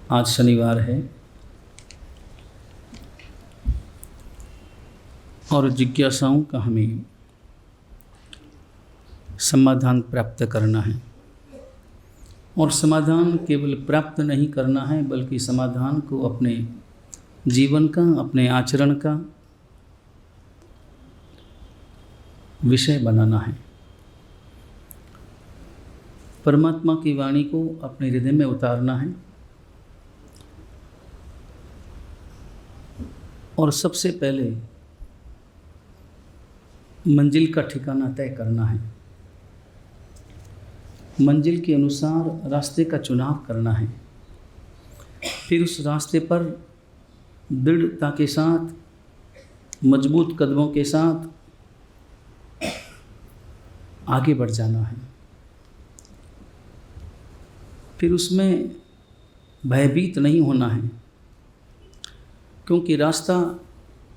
आज शनिवार है और जिज्ञासाओं का हमें समाधान प्राप्त करना है। और समाधान केवल प्राप्त नहीं करना है, बल्कि समाधान को अपने जीवन का, अपने आचरण का विषय बनाना है। परमात्मा की वाणी को अपने हृदय में उतारना है और सबसे पहले मंजिल का ठिकाना तय करना है। मंजिल के अनुसार रास्ते का चुनाव करना है। फिर उस रास्ते पर दृढ़ता के साथ, मजबूत कदमों के साथ आगे बढ़ जाना है। फिर उसमें भयभीत नहीं होना है, क्योंकि रास्ता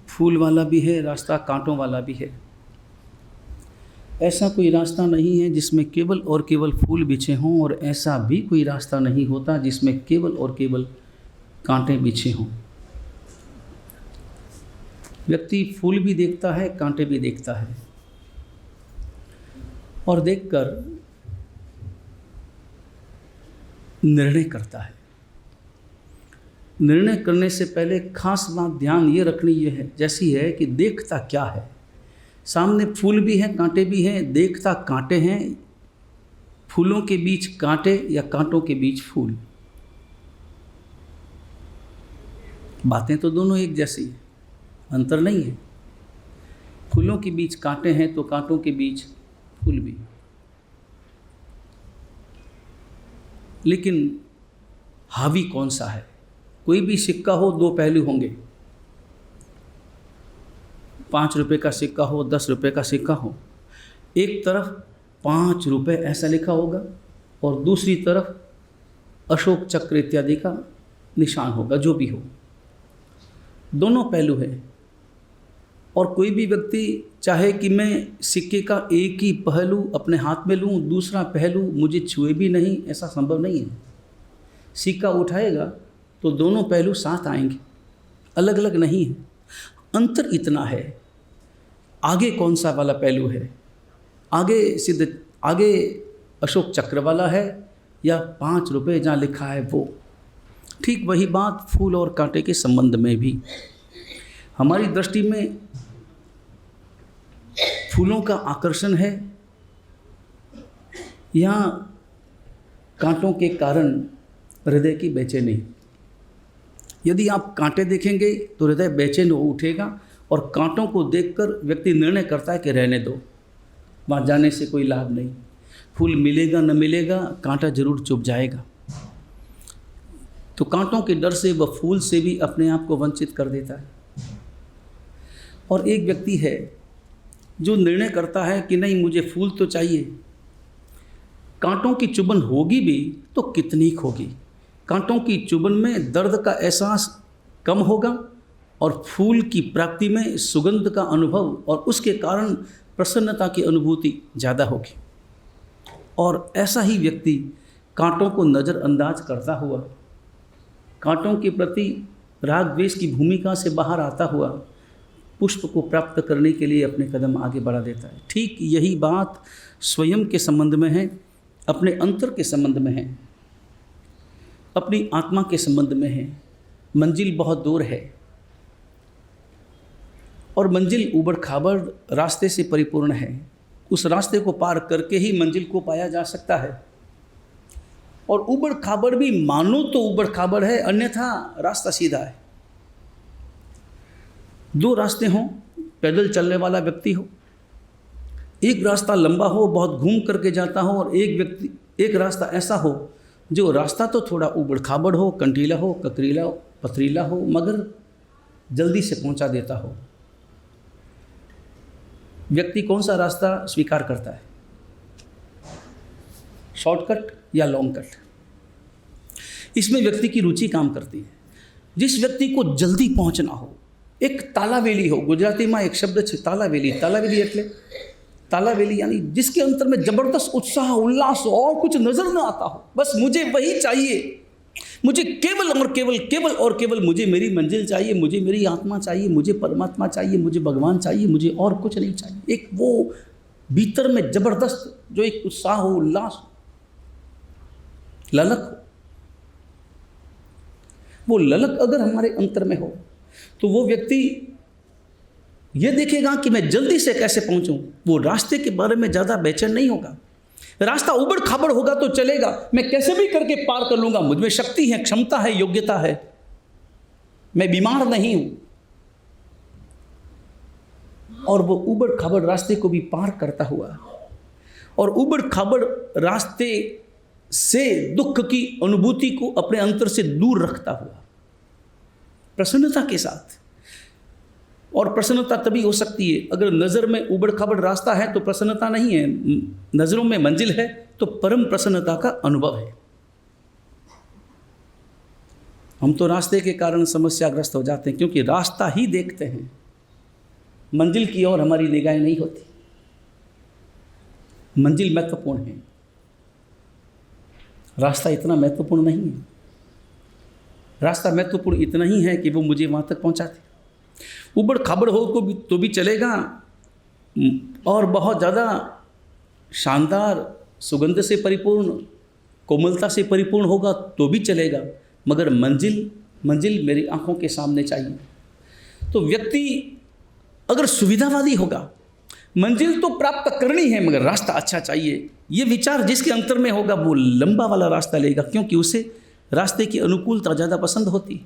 फूल वाला भी है, रास्ता कांटों वाला भी है। ऐसा कोई रास्ता नहीं है जिसमें केवल और केवल फूल बिछे हों, और ऐसा भी कोई रास्ता नहीं होता जिसमें केवल और केवल कांटे बिछे हों। व्यक्ति फूल भी देखता है, कांटे भी देखता है, और देखकर निर्णय करता है। निर्णय करने से पहले खास बात ध्यान ये रखनी ये है जैसी है कि देखता क्या है। सामने फूल भी हैं, कांटे भी हैं, देखता कांटे हैं, फूलों के बीच कांटे या कांटों के बीच फूल। बातें तो दोनों एक जैसी है, अंतर नहीं है। फूलों के बीच कांटे हैं तो कांटों के बीच फूल भी। लेकिन हावी कौन सा है? कोई भी सिक्का हो, दो पहलू होंगे। 5 रुपए का सिक्का हो, 10 रुपए का सिक्का हो, एक तरफ 5 रुपए ऐसा लिखा होगा और दूसरी तरफ अशोक चक्र इत्यादि का निशान होगा। जो भी हो, दोनों पहलू हैं। और कोई भी व्यक्ति चाहे कि मैं सिक्के का एक ही पहलू अपने हाथ में लूँ, दूसरा पहलू मुझे छुए भी नहीं, ऐसा संभव नहीं है। सिक्का उठाएगा तो दोनों पहलू साथ आएंगे, अलग अलग नहीं है। अंतर इतना है, आगे कौन सा वाला पहलू है? आगे अशोक चक्र वाला है या 5 रुपए जहाँ लिखा है वो। ठीक वही बात फूल और कांटे के संबंध में भी। हमारी दृष्टि में फूलों का आकर्षण है या कांटों के कारण हृदय की बेचैनी। यदि आप कांटे देखेंगे तो हृदय बेचैन हो उठेगा, और कांटों को देखकर व्यक्ति निर्णय करता है कि रहने दो, वहाँ जाने से कोई लाभ नहीं। फूल मिलेगा न मिलेगा, कांटा जरूर चुभ जाएगा। तो कांटों के डर से वह फूल से भी अपने आप को वंचित कर देता है। और एक व्यक्ति है जो निर्णय करता है कि नहीं, मुझे फूल तो चाहिए। कांटों की चुभन होगी भी तो कितनी होगी। कांटों की चुभन में दर्द का एहसास कम होगा और फूल की प्राप्ति में सुगंध का अनुभव और उसके कारण प्रसन्नता की अनुभूति ज़्यादा होगी। और ऐसा ही व्यक्ति कांटों को नज़रअंदाज करता हुआ, कांटों के प्रति राग द्वेष की भूमिका से बाहर आता हुआ पुष्प को प्राप्त करने के लिए अपने कदम आगे बढ़ा देता है। ठीक यही बात स्वयं के संबंध में है, अपने अंतर के संबंध में है, अपनी आत्मा के संबंध में है। मंजिल बहुत दूर है और मंजिल ऊबड़ खाबड़ रास्ते से परिपूर्ण है। उस रास्ते को पार करके ही मंजिल को पाया जा सकता है। और ऊबड़ खाबड़ भी मानो तो ऊबड़ खाबड़ है, अन्यथा रास्ता सीधा है। 2 रास्ते हों, पैदल चलने वाला व्यक्ति हो, एक रास्ता लंबा हो, बहुत घूम करके जाता हो, और एक रास्ता ऐसा हो जो रास्ता तो थोड़ा ऊबड़ खाबड़ हो, कंटीला हो, ककरीला हो, पथरीला हो, मगर जल्दी से पहुंचा देता हो। व्यक्ति कौन सा रास्ता स्वीकार करता है? शॉर्टकट या लॉन्ग कट? इसमें व्यक्ति की रुचि काम करती है। जिस व्यक्ति को जल्दी पहुंचना हो, एक तालावेली हो, गुजराती में एक शब्द है तालावेली। तालावेली એટલે तालावेली यानी जिसके अंतर में जबरदस्त उत्साह, उल्लास हो और कुछ नजर न आता हो, बस मुझे वही चाहिए। मुझे केवल और केवल केवल और केवल मुझे मेरी मंजिल चाहिए, मुझे मेरी आत्मा चाहिए, मुझे परमात्मा चाहिए, मुझे भगवान चाहिए, मुझे और कुछ नहीं चाहिए। एक वो भीतर में जबरदस्त जो एक उत्साह हो, उल्लास हो, ललक हो, वो ललक अगर हमारे अंतर में हो तो वो व्यक्ति ये देखेगा कि मैं जल्दी से कैसे पहुंचूं। वो रास्ते के बारे में ज़्यादा बेचैन नहीं होगा। रास्ता उबड़ खाबड़ होगा तो चलेगा, मैं कैसे भी करके पार कर लूंगा, मुझ में शक्ति है, क्षमता है, योग्यता है, मैं बीमार नहीं हूं। और वो उबड़ खाबड़ रास्ते को भी पार करता हुआ और उबड़ खाबड़ रास्ते से दुख की अनुभूति को अपने अंतर से दूर रखता हुआ प्रसन्नता के साथ। और प्रसन्नता तभी हो सकती है अगर नज़र में उबड़ खाबड़ रास्ता है तो प्रसन्नता नहीं है, नज़रों में मंजिल है तो परम प्रसन्नता का अनुभव है। हम तो रास्ते के कारण समस्याग्रस्त हो जाते हैं क्योंकि रास्ता ही देखते हैं, मंजिल की ओर हमारी निगाहें नहीं होती। मंजिल महत्वपूर्ण है, रास्ता इतना महत्वपूर्ण नहीं है। रास्ता महत्वपूर्ण इतना ही है कि वो मुझे वहाँ तक पहुँचाते। उबड़ खाबड़ हो तो भी चलेगा और बहुत ज़्यादा शानदार सुगंध से परिपूर्ण, कोमलता से परिपूर्ण होगा तो भी चलेगा, मगर मंजिल मेरी आंखों के सामने चाहिए। तो व्यक्ति अगर सुविधावादी होगा, मंजिल तो प्राप्त करनी है मगर रास्ता अच्छा चाहिए, ये विचार जिसके अंतर में होगा वो लंबा वाला रास्ता लेगा क्योंकि उसे रास्ते की अनुकूलता ज़्यादा पसंद होती।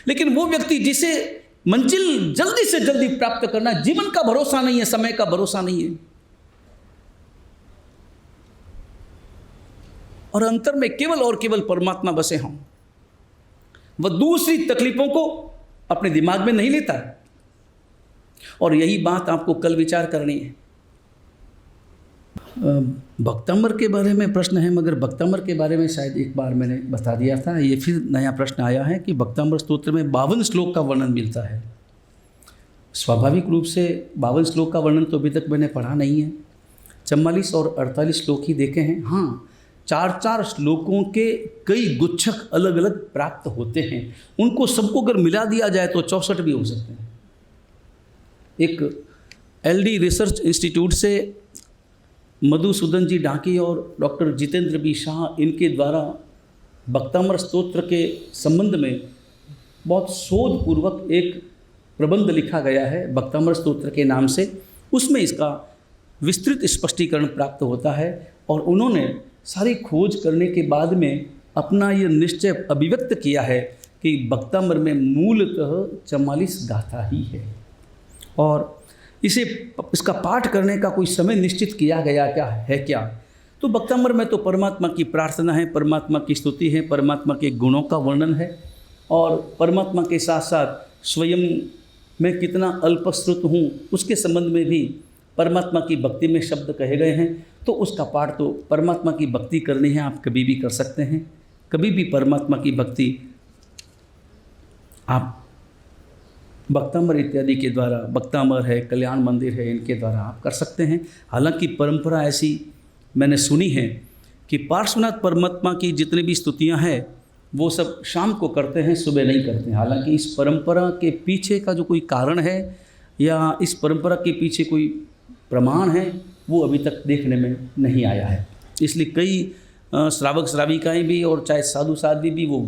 लेकिन वो व्यक्ति जिसे मंजिल जल्दी से जल्दी प्राप्त करना, जीवन का भरोसा नहीं है, समय का भरोसा नहीं है, और अंतर में केवल और केवल परमात्मा बसे हों, वह दूसरी तकलीफों को अपने दिमाग में नहीं लेता है। और यही बात आपको कल विचार करनी है। भक्तंबर के बारे में प्रश्न है, मगर भक्तंबर के बारे में शायद एक बार मैंने बता दिया था। ये फिर नया प्रश्न आया है कि भक्तंबर स्तोत्र में 52 श्लोक का वर्णन मिलता है। स्वाभाविक रूप से 52 श्लोक का वर्णन तो अभी तक मैंने पढ़ा नहीं है, 44 और 48 श्लोक ही देखे हैं। हाँ, 4-4 श्लोकों के कई गुच्छक अलग अलग प्राप्त होते हैं, उनको सबको अगर मिला दिया जाए तो 64 भी हो सकते हैं। एक LD रिसर्च इंस्टीट्यूट से मधुसूदन जी ढाकी और डॉक्टर जितेंद्र बी शाह, इनके द्वारा भक्तंबर स्तोत्र के संबंध में बहुत शोधपूर्वक एक प्रबंध लिखा गया है भक्तंबर स्तोत्र के नाम से। उसमें इसका विस्तृत स्पष्टीकरण प्राप्त होता है और उन्होंने सारी खोज करने के बाद में अपना ये निश्चय अभिव्यक्त किया है कि भक्तंबर में मूलतः 44 गाथा ही है और इसका पाठ करने का कोई समय निश्चित किया गया क्या? तो भक्तंबर में तो परमात्मा की प्रार्थना है, परमात्मा की स्तुति है, परमात्मा के गुणों का वर्णन है और परमात्मा के साथ साथ स्वयं मैं कितना अल्पश्रुत हूँ उसके संबंध में भी परमात्मा की भक्ति में शब्द कहे गए हैं। तो उसका पाठ तो परमात्मा की भक्ति करनी है, आप कभी भी कर सकते हैं। कभी भी परमात्मा की भक्ति आप भक्तंबर इत्यादि के द्वारा, भक्तंबर है, कल्याण मंदिर है, इनके द्वारा आप कर सकते हैं। हालांकि परंपरा ऐसी मैंने सुनी है कि पार्श्वनाथ परमात्मा की जितनी भी स्तुतियां हैं वो सब शाम को करते हैं, सुबह नहीं करते हैं। हालांकि इस परंपरा के पीछे का जो कोई कारण है या इस परंपरा के पीछे कोई प्रमाण है वो अभी तक देखने में नहीं आया है। इसलिए कई श्रावक श्राविकाएँ भी और चाहे साधु साध्वी भी वो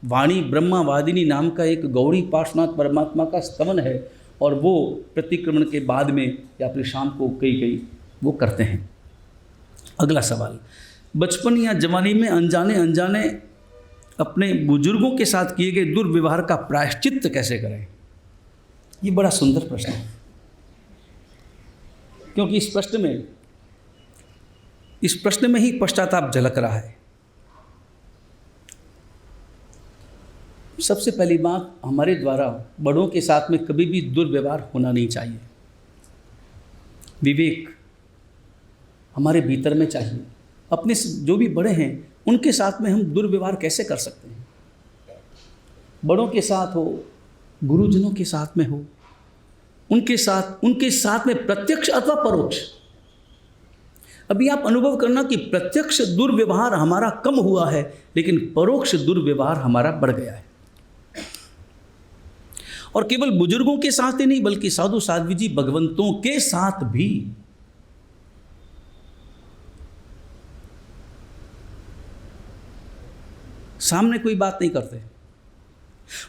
वाणी ब्रह्मावादिनी नाम का एक गौरी पार्श्वनाथ परमात्मा का स्तवन है और वो प्रतिक्रमण के बाद में या फिर शाम को कई वो करते हैं। अगला सवाल, बचपन या जवानी में अनजाने अपने बुजुर्गों के साथ किए गए दुर्व्यवहार का प्रायश्चित्त कैसे करें? ये बड़ा सुंदर प्रश्न है क्योंकि इस प्रश्न में ही पश्चाताप झलक रहा है। सबसे पहली बात, हमारे द्वारा बड़ों के साथ में कभी भी दुर्व्यवहार होना नहीं चाहिए। विवेक हमारे भीतर में चाहिए। अपने जो भी बड़े हैं उनके साथ में हम दुर्व्यवहार कैसे कर सकते हैं? बड़ों के साथ हो, गुरुजनों के साथ में हो, उनके साथ में प्रत्यक्ष अथवा परोक्ष अभी आप अनुभव करना कि प्रत्यक्ष दुर्व्यवहार हमारा कम हुआ है, लेकिन परोक्ष दुर्व्यवहार हमारा बढ़ गया है। और केवल बुजुर्गों के साथ ही नहीं, बल्कि साधु साध्वी जी भगवंतों के साथ भी। सामने कोई बात नहीं करते,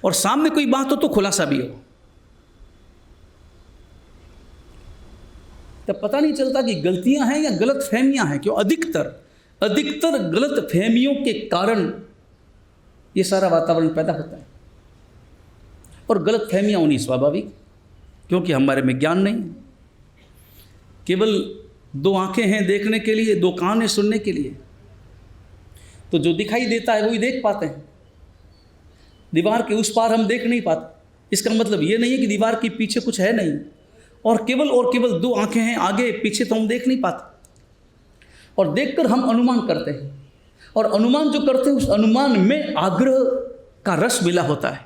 और सामने कोई बात हो तो खुलासा भी हो, तब पता नहीं चलता कि गलतियां हैं या गलत फहमियां हैं। क्यों? अधिकतर गलत फहमियों के कारण ये सारा वातावरण पैदा होता है। और गलत फहमियां होनी स्वाभाविक, क्योंकि हमारे में ज्ञान नहीं है। केवल 2 आंखें हैं देखने के लिए, 2 कान हैं सुनने के लिए, तो जो दिखाई देता है वही देख पाते हैं। दीवार के उस पार हम देख नहीं पाते। इसका मतलब ये नहीं है कि दीवार के पीछे कुछ है नहीं। और केवल 2 आंखें हैं आगे पीछे, तो हम देख नहीं पाते। और देखकर हम अनुमान करते हैं, और अनुमान जो करते हैं उस अनुमान में आग्रह का रस मिला होता है।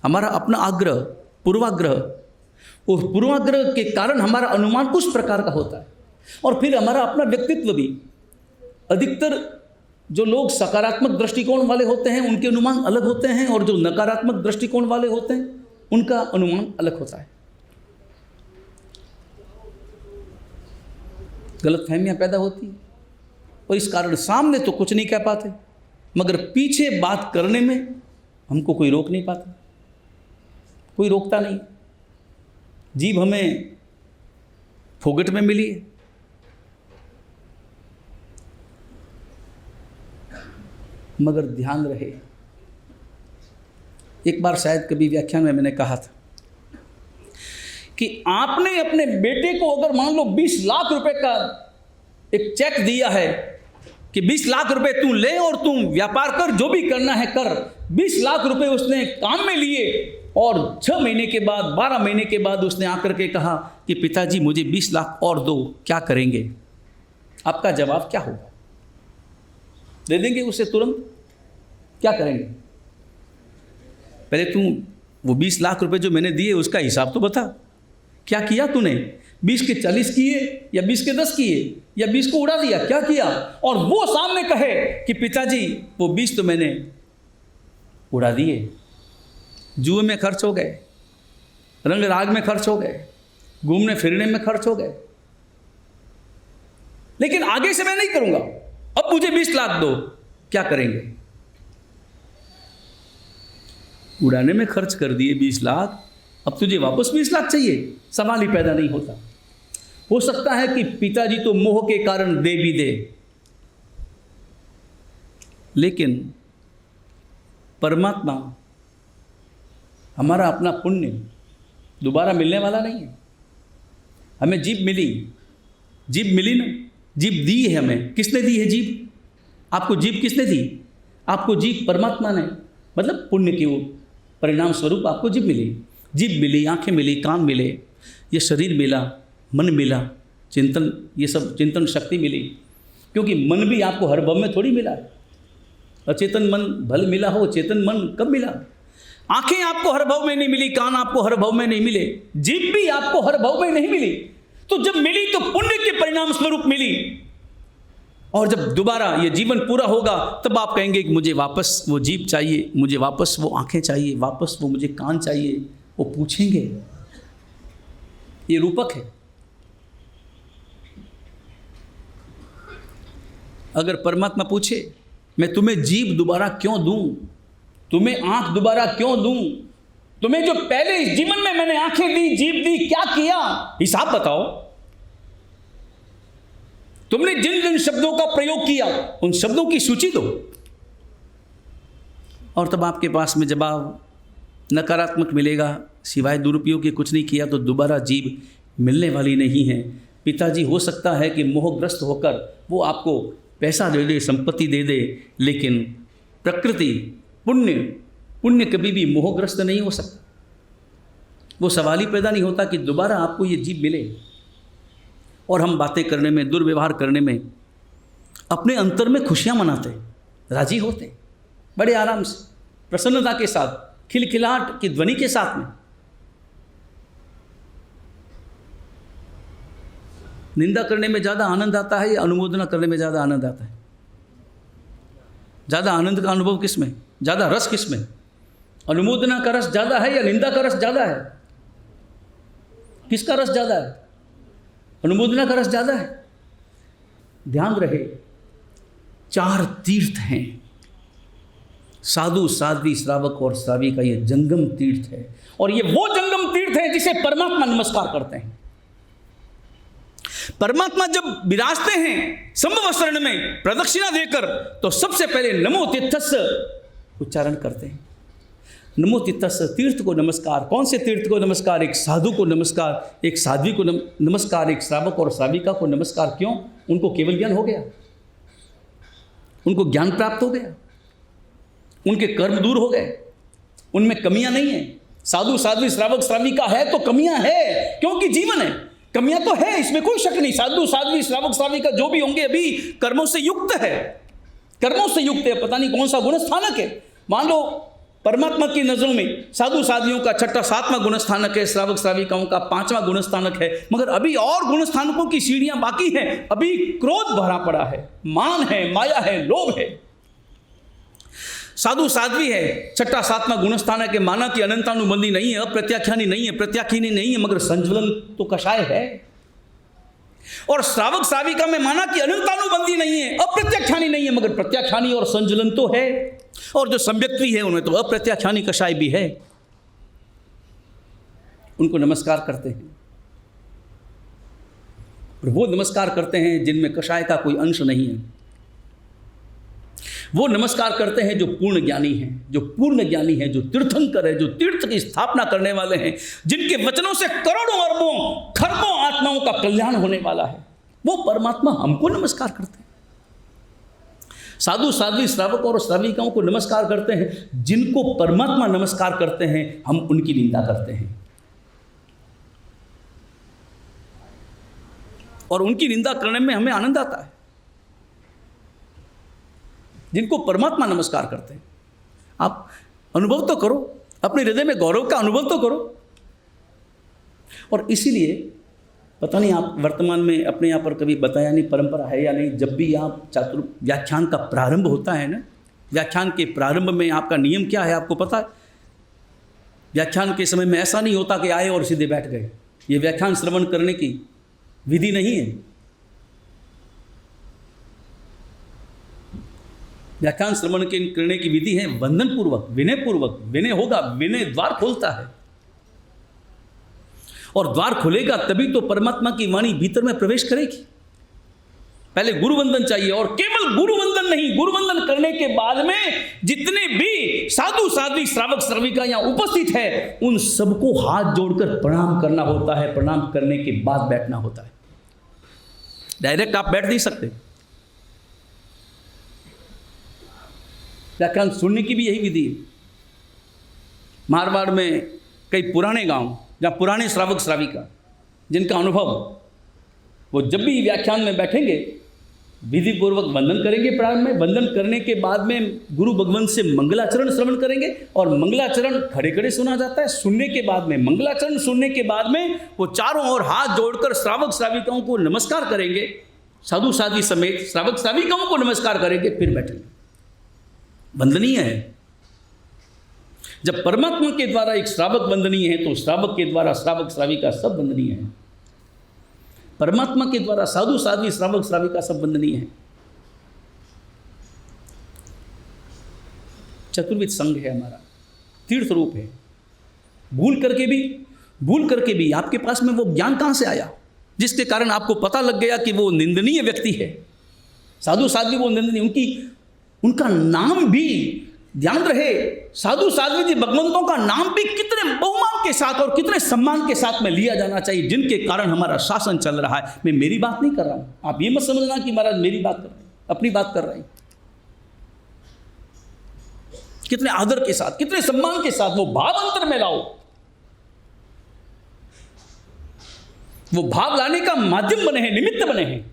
हमारा अपना आग्रह, पूर्वाग्रह, उस पूर्वाग्रह के कारण हमारा अनुमान कुछ प्रकार का होता है। और फिर हमारा अपना व्यक्तित्व भी। अधिकतर जो लोग सकारात्मक दृष्टिकोण वाले होते हैं उनके अनुमान अलग होते हैं, और जो नकारात्मक दृष्टिकोण वाले होते हैं उनका अनुमान अलग होता है। गलतफहमियां पैदा होती हैं, और इस कारण सामने तो कुछ नहीं कह पाते, मगर पीछे बात करने में हमको कोई रोक नहीं पाता, कोई रोकता नहीं। जीभ हमें फोगट में मिली है, मगर ध्यान रहे, एक बार शायद कभी व्याख्यान में मैंने कहा था कि आपने अपने बेटे को अगर मान लो 20 लाख रुपए का एक चेक दिया है कि 20 लाख रुपए तू ले और तू व्यापार कर, जो भी करना है कर। 20 लाख रुपए उसने काम में लिए, और 6 महीने के बाद, 12 महीने के बाद उसने आकर के कहा कि पिताजी मुझे 20 लाख और दो, क्या करेंगे? आपका जवाब क्या होगा? दे देंगे उसे तुरंत? क्या करेंगे? पहले तू वो 20 लाख रुपए जो मैंने दिए उसका हिसाब तो बता, क्या किया तूने? 20 के 40 किए या 20 के 10 किए या 20 को उड़ा दिया? क्या किया? और वो सामने कहे कि पिताजी वो 20 तो मैंने उड़ा दिए, जुए में खर्च हो गए, रंग राग में खर्च हो गए, घूमने फिरने में खर्च हो गए, लेकिन आगे से मैं नहीं करूंगा, अब मुझे 20 लाख दो। क्या करेंगे? उड़ाने में खर्च कर दिए 20 लाख, अब तुझे वापस 20 लाख चाहिए? सवाल ही पैदा नहीं होता। हो सकता है कि पिताजी तो मोह के कारण दे भी दे, लेकिन परमात्मा, हमारा अपना पुण्य दोबारा मिलने वाला नहीं है। हमें जीभ मिली, जीभ मिली ना, जीभ दी है हमें। किसने दी है जीभ? आपको जीभ किसने दी? आपको जीभ परमात्मा ने, मतलब पुण्य की वो परिणाम स्वरूप आपको जीभ मिली। जीभ मिली, आंखें मिली, कान मिले, ये शरीर मिला, मन मिला, चिंतन, ये सब चिंतन शक्ति मिली। क्योंकि मन भी आपको हर भव में थोड़ी मिला है। अचेतन मन भल मिला हो, चेतन मन कब मिला? आंखें आपको हर भव में नहीं मिली, कान आपको हर भव में नहीं मिले, जीभ भी आपको हर भव में नहीं मिली। तो जब मिली तो पुण्य के परिणाम स्वरूप मिली, और जब दोबारा ये जीवन पूरा होगा तब आप कहेंगे कि मुझे वापस वो जीभ चाहिए, मुझे वापस वो आंखें चाहिए, वापस वो मुझे कान चाहिए। वो पूछेंगे, ये रूपक है। अगर परमात्मा पूछे मैं तुम्हें जीभ दोबारा क्यों दूं, तुम्हें आंख दोबारा क्यों दूं, तुम्हें जो पहले इस जीवन में मैंने आंखें दी, जीभ दी, क्या किया? हिसाब बताओ। तुमने जिन जिन शब्दों का प्रयोग किया उन शब्दों की सूची दो। और तब आपके पास में जवाब नकारात्मक मिलेगा, सिवाय दुरुपयोग के कुछ नहीं किया तो दोबारा जीभ मिलने वाली नहीं है। पिताजी हो सकता है कि मोहग्रस्त होकर वो आपको पैसा दे दे, संपत्ति दे दे, लेकिन प्रकृति, पुण्य कभी भी मोहग्रस्त नहीं हो सकता। वो सवाल ही पैदा नहीं होता कि दोबारा आपको ये जीभ मिले। और हम बातें करने में, दुर्व्यवहार करने में अपने अंतर में खुशियां मनाते, राजी होते, बड़े आराम से, प्रसन्नता के साथ, खिलखिलाहट की ध्वनि के साथ में। निंदा करने में ज़्यादा आनंद आता है या अनुमोदना करने में ज़्यादा आनंद आता है? ज़्यादा आनंद का अनुभव किस में, ज़्यादा रस किस में? अनुमोदना का रस ज़्यादा है या निंदा का रस ज़्यादा है? किसका रस ज़्यादा है? अनुमोदना का रस ज़्यादा है। ध्यान रहे, 4 तीर्थ हैं, साधु, साध्वी, श्रावक और श्राविका। ये जंगम तीर्थ है, और ये वो जंगम तीर्थ है जिसे परमात्मा नमस्कार करते हैं। परमात्मा जब विराजते हैं संभवस्त्रण में प्रदक्षिणा देकर, तो सबसे पहले नमो तीर्थस्य उच्चारण करते हैं। नमो तीर्थस्य, तीर्थ को नमस्कार। कौन से तीर्थ को नमस्कार? एक साधु को नमस्कार, एक साध्वी को नमस्कार, एक श्रावक और श्राविका को नमस्कार। क्यों? उनको केवल ज्ञान हो गया, उनको ज्ञान प्राप्त हो गया, उनके कर्म दूर हो गए, उनमें कमियां नहीं है। साधु, साध्वी, श्रावक, श्राविका है तो कमियां है, क्योंकि जीवन है, कमियां तो है, इसमें कोई शक नहीं। साधु, साध्वी, श्रावक, श्राविका जो भी होंगे अभी कर्मों से युक्त है, कर्मों से युक्त है। पता नहीं कौन सा गुण स्थानक है। मान लो परमात्मा की नजरों में साधु साध्वियों का 6वां 7वां गुण स्थानक है, श्रावक श्राविकाओं का 5वां गुण स्थानक है, मगर अभी और गुण स्थानकों की सीढ़ियां बाकी हैं। अभी क्रोध भरा पड़ा है, मान है, माया है, लोभ है। साधु साध्वी है, 6वां 7वां गुण स्थानक है। माना कि अनंतानुबंधी नहीं है, अप्रत्याख्यानी नहीं है, प्रत्याख्यानी नहीं है, मगर संज्वलन तो कषाय है। और श्रावक श्राविका में माना कि अनंतानुबंधी नहीं है, अप्रत्याख्यानी नहीं है, मगर प्रत्याख्यानी और संज्वलन तो है। और जो सम्यक्त्वी है उनमें तो अप्रत्याख्यानी कषाय भी है। उनको नमस्कार करते हैं, और वो नमस्कार करते हैं जिनमें कषाय का कोई अंश नहीं है। वो नमस्कार करते हैं जो पूर्ण ज्ञानी हैं, जो पूर्ण ज्ञानी हैं, जो तीर्थंकर है, जो तीर्थ की स्थापना करने वाले हैं, जिनके वचनों से करोड़ों अरबों खरबों आत्माओं का कल्याण होने वाला है। वो परमात्मा हमको नमस्कार करते हैं। साधु साध्वी श्रावक और श्राविकाओं को नमस्कार करते हैं। जिनको परमात्मा नमस्कार करते हैं, हम उनकी निंदा करते हैं, और उनकी निंदा करने में हमें आनंद आता है। जिनको परमात्मा नमस्कार करते हैं, आप अनुभव तो करो, अपने हृदय में गौरव का अनुभव तो करो। और इसीलिए पता नहीं आप वर्तमान में अपने यहाँ पर कभी बताया नहीं, परंपरा है या नहीं, जब भी आप चातुर व्याख्यान का प्रारंभ होता है ना, व्याख्यान के प्रारंभ में आपका नियम क्या है आपको पता है? व्याख्यान के समय में ऐसा नहीं होता कि आए और सीधे बैठ गए। ये व्याख्यान श्रवण करने की विधि नहीं है। व्याख्यान श्रवण करने की विधि है वंदन पूर्वक, विनय पूर्वक। विनय होगा, विनय द्वार खोलता है, और द्वार खुलेगा तभी तो परमात्मा की वाणी भीतर में प्रवेश करेगी। पहले गुरुवंदन चाहिए, और केवल गुरुवंदन नहीं, गुरुवंदन करने के बाद में जितने भी साधु साध्वी श्रावक श्राविका यहां उपस्थित है, उन सबको हाथ जोड़कर प्रणाम करना होता है। प्रणाम करने के बाद बैठना होता है। डायरेक्ट आप बैठ नहीं सकते। व्याख्यान सुनने की भी यही विधि है। मारवाड़ में कई पुराने गांव, जहाँ पुराने श्रावक श्राविका जिनका अनुभव, वो जब भी व्याख्यान में बैठेंगे विधि पूर्वक वंदन करेंगे। प्रारंभ में वंदन करने के बाद में गुरु भगवंत से मंगलाचरण श्रवण करेंगे, और मंगलाचरण खड़े खड़े सुना जाता है। सुनने के बाद में, मंगलाचरण सुनने के बाद में वो चारों ओर हाथ जोड़कर श्रावक श्राविकाओं को नमस्कार करेंगे, साधु साध्वी समेत श्रावक श्राविकाओं को नमस्कार करेंगे, फिर बैठेंगे। वंदनीय है। जब परमात्मा के द्वारा एक श्रावक वंदनीय है, तो श्रावक के द्वारा श्रावक श्राविका सब वंदनीय है। परमात्मा के द्वारा साधु साध्वी श्रावक श्राविका सब वंदनीय है। चतुर्विध संघ है हमारा, तीर्थ रूप है। भूल करके भी आपके पास में वो ज्ञान कहां से आया जिसके कारण आपको पता लग गया कि वो निंदनीय व्यक्ति है। साधु साध्वी वो निंदनीय, उनका नाम भी ध्यान रहे, साधु साध्वी जी भगवंतों का नाम भी कितने बहुमान के साथ और कितने सम्मान के साथ में लिया जाना चाहिए, जिनके कारण हमारा शासन चल रहा है। मैं मेरी बात नहीं कर रहा हूं, आप ये मत समझना कि महाराज मेरी बात कर रहे हैं, अपनी बात कर रहे हैं। कितने आदर के साथ, कितने सम्मान के साथ वो भाव अंतर में लाओ। वो भाव लाने का माध्यम बने हैं, निमित्त बने हैं,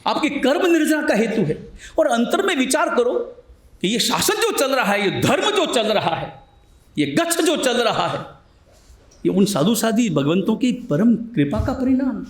आपके कर्म निर्जरा का हेतु है। और अंतर में विचार करो कि ये शासन जो चल रहा है, ये धर्म जो चल रहा है, ये गच्छ जो चल रहा है, ये उन साधु साधी भगवंतों की परम कृपा का परिणाम।